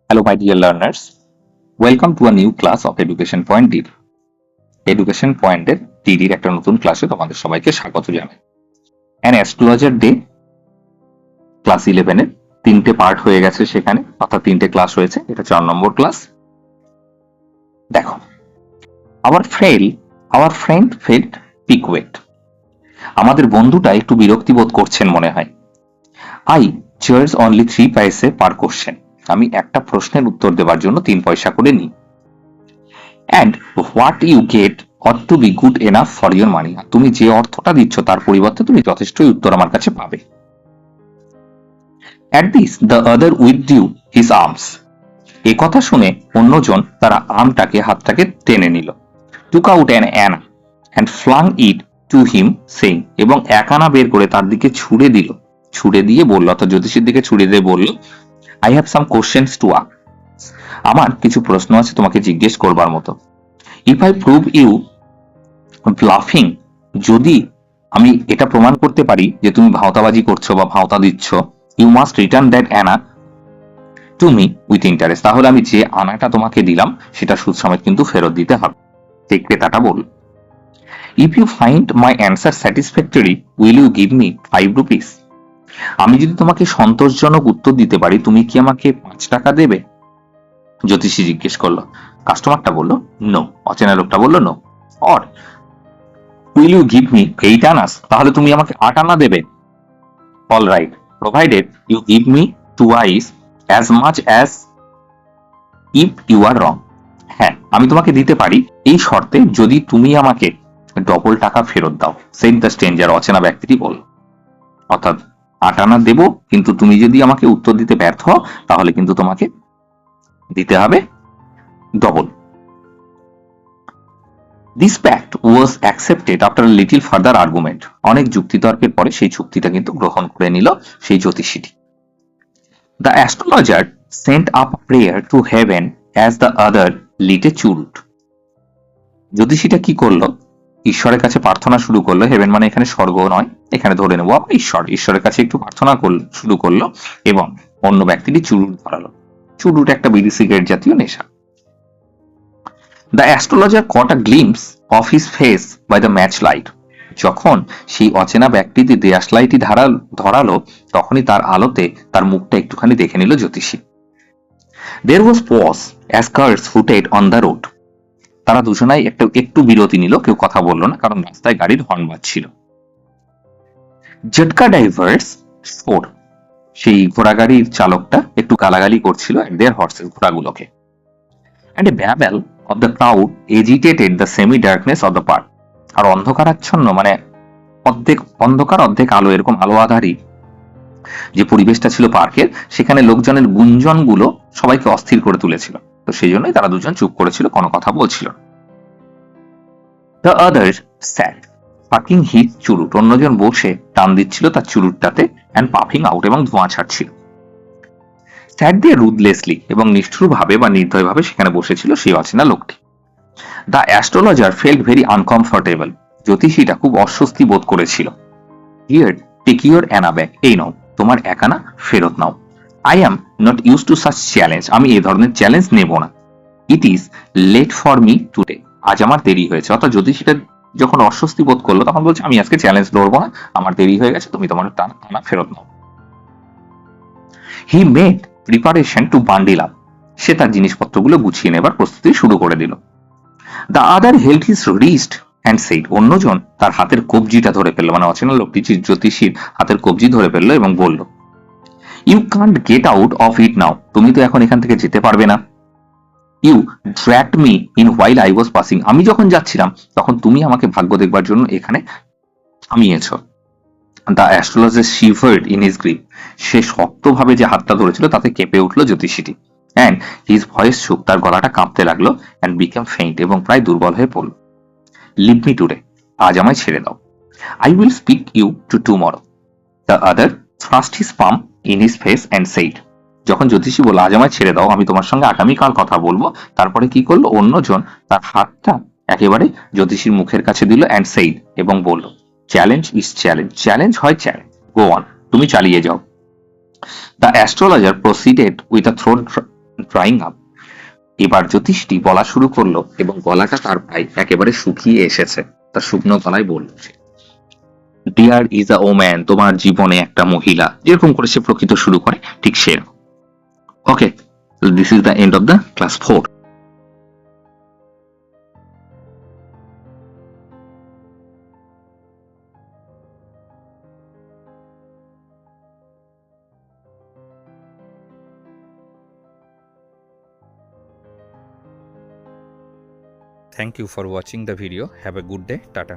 Hello, my dear learners. Welcome to a new class of Education Point DD. Education Point এর ডিডির একটা নতুন ক্লাসে তোমাদের সবাইকে স্বাগত জানাই। অ্যান অ্যাস্ট্রোলজার ডে ক্লাস 11 এর তিনটে পার্ট হয়ে গেছে, সেখানে অর্থাৎ তিনটে ক্লাস হয়েছে, এটা 4 নম্বর ক্লাস। দেখো, our friend felt piqued. আমাদের বন্ধুটা একটু বিরক্তি বোধ করছেন মনে হয়। I charge only 3 paise per question. আমি একটা প্রশ্নের উত্তর দেওয়ার জন্য 3 পয়সা করে নিই। And what you get ought to be good enough for your money. তুমি যে অর্থটা দিচ্ছ তার পরিবর্তে তুমি যথেষ্টই উত্তর আমার কাছে পাবে। At this the other withdrew his arms. এই কথা শুনে অন্যজন তার হাতটাকে টেনে নিল। Took out an anna and flung it to him saying, এবং এক আনা বের করে তার দিকে ছুড়ে দিয়ে বলল, অর্থাৎ জ্যোতিষীর দিকে ছুড়ে দিয়ে বলল, I have some questions to ask. আমার কিছু প্রশ্ন আছে তোমাকে জিজ্ঞেস করবার মতো। If I prove you bluffing, যদি আমি এটা প্রমাণ করতে পারি যে তুমি ভাওতাবাজি করছো বা ভাওতা দিচ্ছ, you must return that anna to me with interest. তাহলে আমি যে আনাটা তোমাকে দিলাম সেটা সুদ সমেত কিন্তু ফেরত দিতে হবে। ঠিক ক্রেতাটা বলল। If you find my answer satisfactory, will you give me 5 rupees? আমি যদি তোমাকে সন্তোষজনক উত্তর দিতে পারি, তুমি কি আমাকে 5 টাকা দেবে? জ্যোতিষী জিজ্ঞেস করলো। কাস্টমারটা বলল নো, অচেনা লোকটা বলল no. Or will you give me 8 annas? তাহলে তুমি আমাকে 8 আনা দেবে। All right, provided you give me twice as much as if you are wrong. হ্যাঁ, আমি তোমাকে দিতে পারি এই শর্তে যদি তুমি আমাকে ডবল টাকা ফেরত দাও। সেড দ্য স্ট্রেঞ্জার, অচেনা ব্যক্তিটি বলল। অর্থাৎ 8 আনা দেবো, কিন্তু তুমি যদি আমাকে উত্তর দিতে ব্যর্থ হও তাহলে কিন্তু তোমাকে দিতে হবে double. This pact was accepted after a little further argument. অনেক যুক্তিতর্কের পরে সেই চুক্তিটা কিন্তু গ্রহণ করে নিল সেই জ্যোতিষীটি। The astrologer sent up a prayer to heaven as the other lit a churut. জ্যোতিষীটা কি করলো? ঈশ্বরের কাছে প্রার্থনা শুরু করলো। হেভেন মানে এখানে স্বর্গ নয়, এখানে ধরে নেবো আমরা ঈশ্বরের কাছে একটু প্রার্থনা শুরু করলো এবং অন্য ব্যক্তিটি চুরুট ধরালো। চুরুট একটা বিড়ি সিগারেট জাতীয় নেশা। The astrologer caught a glimpse of his face by the match light. যখন সেই অচেনা ব্যক্তিটি দেয়াশ লাইটটি ধরালো, তখনই তার আলোতে তার মুখটা একটুখানি দেখে নিল জ্যোতিষী। There was pause as cars hooted on the road. তারা দুজনাই একটু বিরতি নিল, কেউ কথা বলল না, কারণ রাস্তায় গাড়ির হর্ন বাজছিল। ঝটকা ড্রাইভার্স স্কোর, সেই ঘোড়াগাড়ির চালকটা একটু গালাগালি করছিল দেয়ার horse's, ঘোড়াগুলোকে। And a babble of the crowd agitated the semi-darkness of the park. আর অন্ধকারাচ্ছন্ন মানে অর্ধেক অন্ধকার অর্ধেক আলো, এরকম আলো আধারী যে পরিবেশটা ছিল পার্কের, সেখানে লোকজনের গুঞ্জনগুলো সবাইকে অস্থির করে তুলেছিল। তো সেই জন্যই তারা দুজন চুপ করেছিল, কোনো কথা বলছিল। The other sat puffing his চুরুট, অন্যজন বসে টান দিচ্ছিল তার চুরুটটাতে and puffing out, এবং ধোঁয়া ছাড়ছিল। স্যাট দিয়ে রুদলেসলি, এবং নিষ্ঠুরভাবে বা নির্দয়ভাবে সেখানে বসেছিল সেই অচেনা লোকটি। The astrologer felt very uncomfortable, জ্যোতিষীটা খুব অস্বস্তি বোধ করেছিল। Here take your anna back, এই নাও তোমার 1 আনা ফেরত নাও। I am not use to such challenge, আমি এই ধরনের চ্যালেঞ্জ নেব না। It is late for me today, আজ আমার দেরি হয়েছে। অর্থাৎ জ্যোতিষীটা যখন অস্বস্তি বোধ করলো তখন বলছে আমি আজকে চ্যালেঞ্জ লড়বো না, আমার দেরি হয়ে গেছে, তুমি তোমার আনা ফেরত নাও। He made preparation to bundle up, সে তার জিনিসপত্রগুলো গুছিয়ে নেবার প্রস্তুতি শুরু করে দিল। The other held his wrist and said, অন্যজন তার হাতের কবজিটা ধরে ফেললো, মানে অচেনা লোকটি জ্যোতিষীর হাতের কবজি ধরে ফেললো এবং বলল, you can't get out of it now, তুমি তো এখন এখান থেকে যেতে পারবে না। You dragged me in while I was passing, আমি যখন যাচ্ছিলাম তখন তুমি আমাকে ভাগ্য দেখবার জন্য এখানে থামিয়েছ। The astrologer shivered in his grip, সে শক্তভাবে যে হাতটা ধরেছিল তাতে কেঁপে উঠল জ্যোতিষীটি। অ্যান্ড হিজ ভয়েস শুক, তার গলাটা কাঁপতে লাগলো। অ্যান্ড বিকাম ফেইন্ট, এবং প্রায় দুর্বল হয়ে পড়ল। লিভ মি টুডে, আজ আমায় ছেড়ে দাও। I will speak you to tomorrow. The other thrust his palm in his face and said, যখন জ্যোতিষী বলল আজ আমায় ছেড়ে দাও, আমি তোমার সঙ্গে আগামীকাল কথা বলবো, তারপরে কি করলো, অন্যজন তার হাতটা একেবারে জ্যোতিষীর মুখের কাছে দিল অ্যান্ড সেইড, এবং বলল, চ্যালেঞ্জ ইজ চ্যালেঞ্জ, চ্যালেঞ্জ হয় চ্যালেঞ্জ, গো অন, তুমি চালিয়ে যাও। The astrologer proceeded with a throat drying up. এবার জ্যোতিষটি বলা শুরু করলো এবং গলাটা তার প্রায় একেবারে শুকিয়ে এসেছে। তার শুকনো গলায় বলল, ডিয়ার ইজ আ ওম্যান, তোমার জীবনে একটা মহিলা, যেরকম করে সে প্রকৃত শুরু করে ঠিক সেরকম। Okay, this is the end of the class 4. Thank you for watching the video. Have a good day. Tata.